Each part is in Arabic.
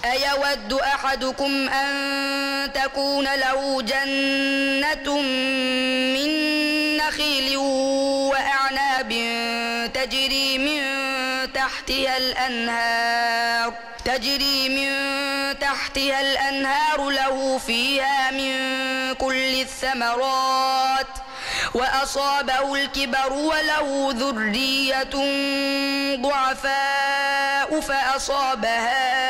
أيود أحدكم أن تكون له جنة من نخيل وأعناب تجري من تحتها الأنهار له فيها من كل الثمرات وأصابه الكبر وله ذرية ضعفاء فأصابها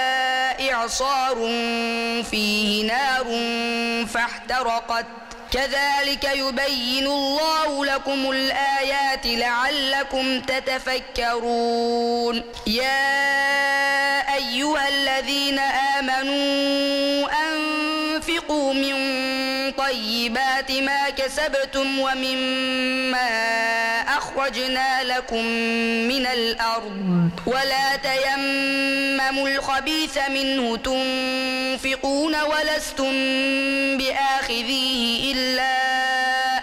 إعصار فيه نار فاحترقت كذلك يبين الله لكم الآيات لعلكم تتفكرون. يا أيها الذين آمنوا أنفقوا من طيبات ما كسبتم ومما أخرجنا لكم من الأرض ولا تيمموا الخبيث منه تنفقون ولستم بآخذيه إلا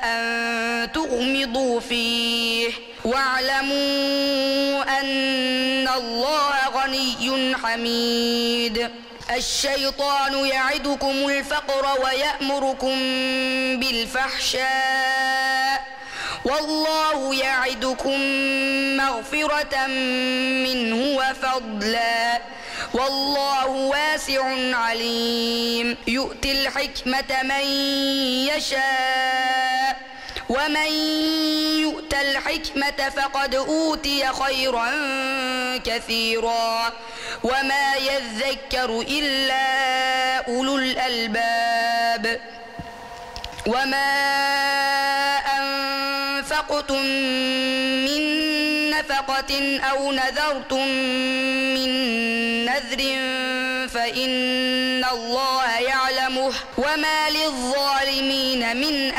أن تغمضوا فيه واعلموا أن الله غني حميد. الشيطان يعدكم الفقر ويأمركم بالفحشاء والله يعدكم مغفرة منه وفضلا والله واسع عليم. يؤتي الحكمة من يشاء ومن يؤت الحكمة فقد أوتي خيرا كثيرا وما يذكر إلا أولو الألباب. وما أنفقتم من نفقة أو نذرتم من نذر فإن الله يعلمه وما للظالمين من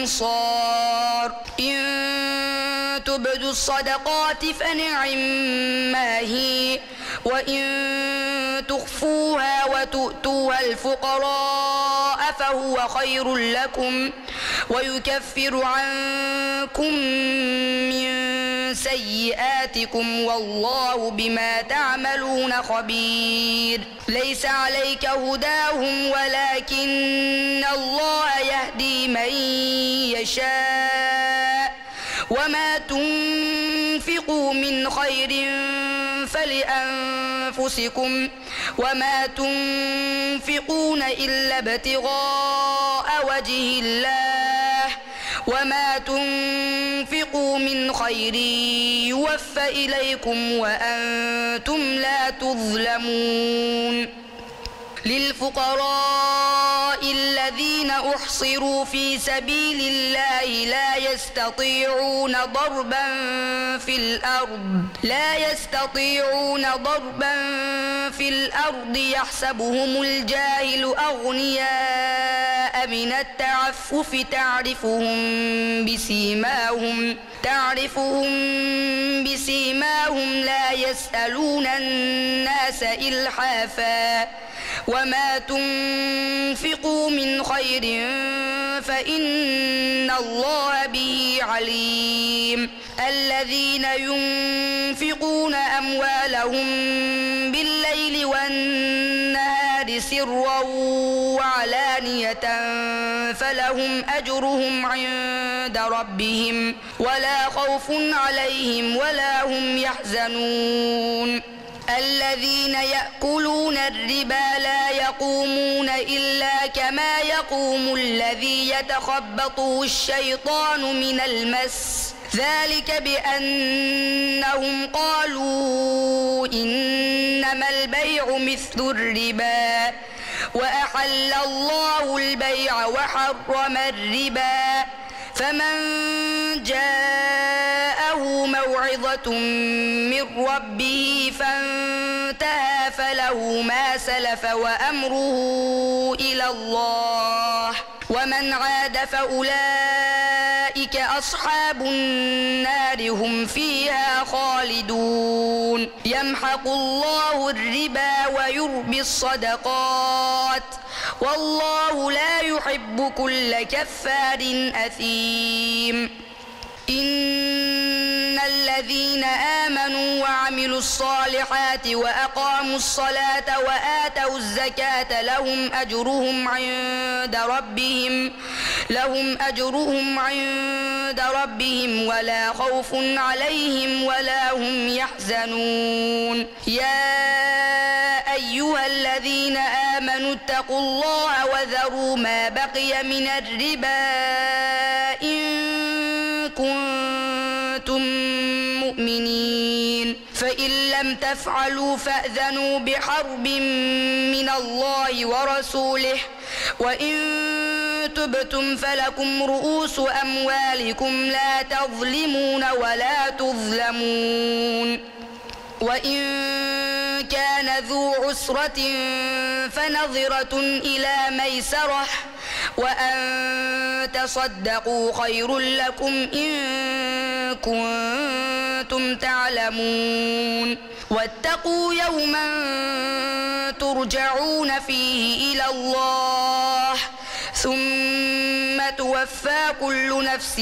أنصار. إن تبدوا الصدقات فنعما هي وإن تخفوها وتؤتوها الفقراء فهو خير لكم ويكفر عنكم من سيئاتكم والله بما تعملون خبير. ليس عليك هداهم ولكن الله يهدي من يشاء وما تنفقوا من خير فلأنفسكم وما تنفقون إلا ابتغاء وجه الله وما تنفقوا من خير يوفى إليكم وأنتم لا تظلمون. للفقراء الذين أحصروا في سبيل الله لا يستطيعون ضربا في الأرض يحسبهم الجاهل أغنياء من التعفف تعرفهم بسيماهم لا يسألون الناس إلحافا وما تنفقوا من خير فإن الله به عليم. الذين ينفقون أموالهم بالليل والنهار سرا وعلانية فلهم أجرهم عند ربهم ولا خوف عليهم ولا هم يحزنون. الذين يأكلون الربا لا يقومون إلا كما يقوم الذي يتخبطه الشيطان من المس ذلك بأنهم قالوا إنما البيع مثل الربا وأحل الله البيع وحرم الربا فمن جاءه موعظة من ربه فانتهى فله ما سلف وأمره إلى الله ومن عاد فأولئك أصحاب النار هم فيها خالدون. يمحق الله الربا ويربي الصدقات والله لا يحب كل كفار أثيم. إن إن الذين آمنوا وعملوا الصالحات وأقاموا الصلاة وآتوا الزكاة لهم أجرهم عند ربهم ولا خوف عليهم ولا هم يحزنون يا أيها الذين آمنوا اتقوا الله وذروا ما بقي من الربا إن كنتم مؤمنين فإن لم تفعلوا فأذنوا بحرب من الله ورسوله وإن تبتم فلكم رؤوس أموالكم لا تظلمون ولا تظلمون وإن كان ذو عسرة فنظرة إلى ميسرة وأن تصدقوا خير لكم إن كنتم تعلمون واتقوا يوما ترجعون فيه إلى الله ثم توفى كل نفس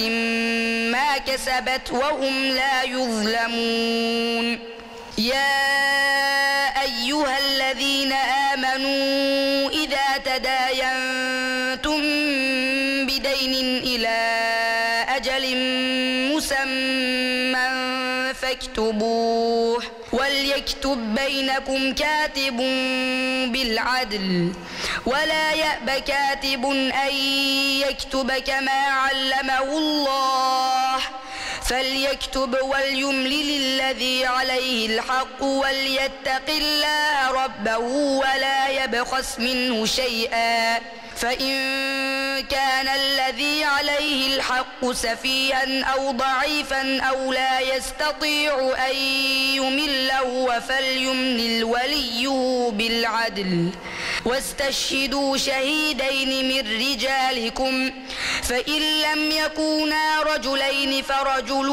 ما كسبت وهم لا يظلمون يا أيها الذين آمنوا إذا تداينتم بدين إلى أجل مسمى فاكتبوه وليكتب بينكم كاتب بالعدل ولا يأب كاتب أن يكتب كما علمه الله فليكتب وليملل الذي عليه الحق وليتق الله ربه ولا يبخس منه شيئا فإن كان الذي عليه الحق سفيها أو ضعيفا أو لا يستطيع أن يمله فليملل وليه بالعدل واستشهدوا شهيدين من رجالكم فإن لم يكونا رجلين فرجل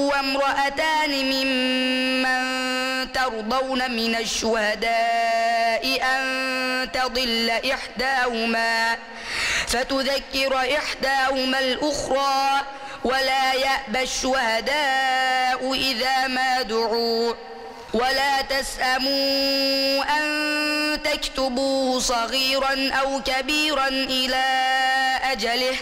وامرأتان ممن ترضون من الشهداء أن تضل إحداهما فتذكر إحداهما الأخرى ولا يأبى الشهداء إذا ما دعوا ولا تسأموا أن تكتبوه صغيرا أو كبيرا إلى أجله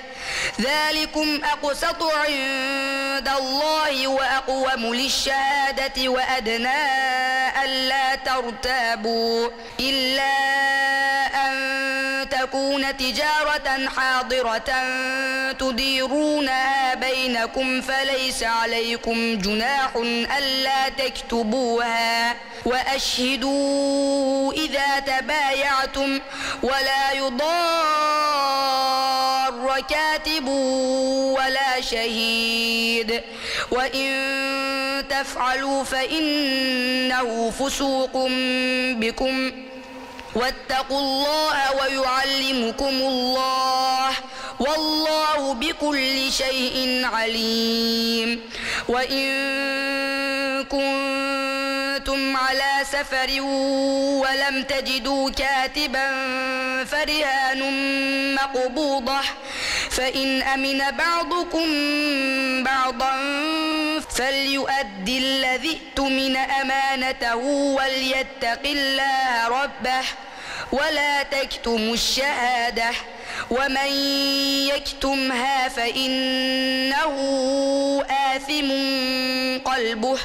ذلكم أقسط عند الله وأقوم للشهادة وأدنى ألا ترتابوا إلا أن تكون تجارة حاضرة تديرونها بينكم فليس عليكم جناح ألا تكتبوها وأشهدوا إذا تبايعتم ولا يضار كاتب ولا شهيد وإن تفعلوا فإنه فسوق بكم واتقوا الله ويعلمكم الله والله بكل شيء عليم وإن كنتم على سفر ولم تجدوا كاتبا فرهان مقبوضة فإن أمن بعضكم بعضا فليؤدي الذي اؤتمن أمانته وليتق الله ربه ولا تكتموا الشهادة ومن يكتمها فإنه آثم قلبه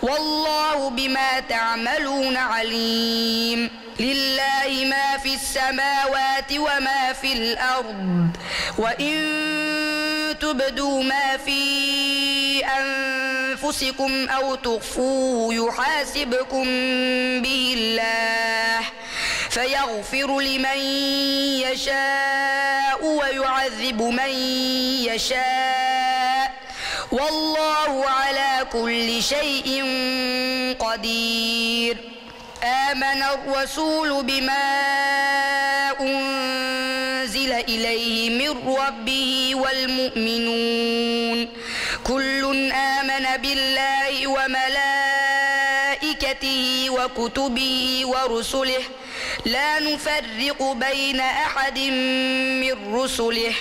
والله بما تعملون عليم لله ما في السماوات وما في الأرض وإن تبدوا ما في أنفسكم أو تخفوه يحاسبكم به الله فيغفر لمن يشاء ويعذب من يشاء والله على كل شيء قدير آمن الرسول بما أنزل إليه من ربه والمؤمنون كل آمن بالله وملائكته وكتبه ورسله لا نفرق بين أحد من رسله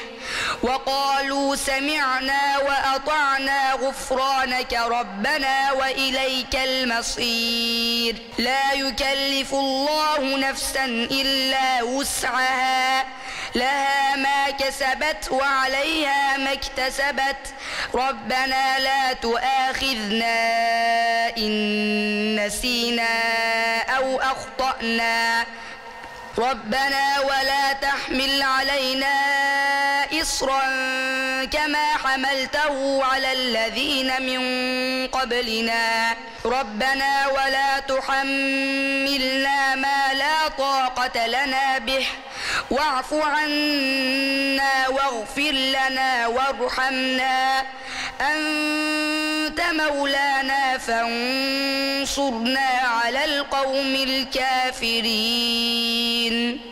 وقالوا سمعنا وأطعنا غفرانك ربنا وإليك المصير لا يكلف الله نفسا إلا وسعها لها ما كسبت وعليها ما اكتسبت ربنا لا تؤاخذنا إن نسينا أو أخطأنا ربنا ولا تحمل علينا إصرا كما حملته على الذين من قبلنا ربنا ولا تحملنا ما لا طاقة لنا به واعف عنا واغفر لنا وارحمنا أنت مولانا فانصرنا على القوم الكافرين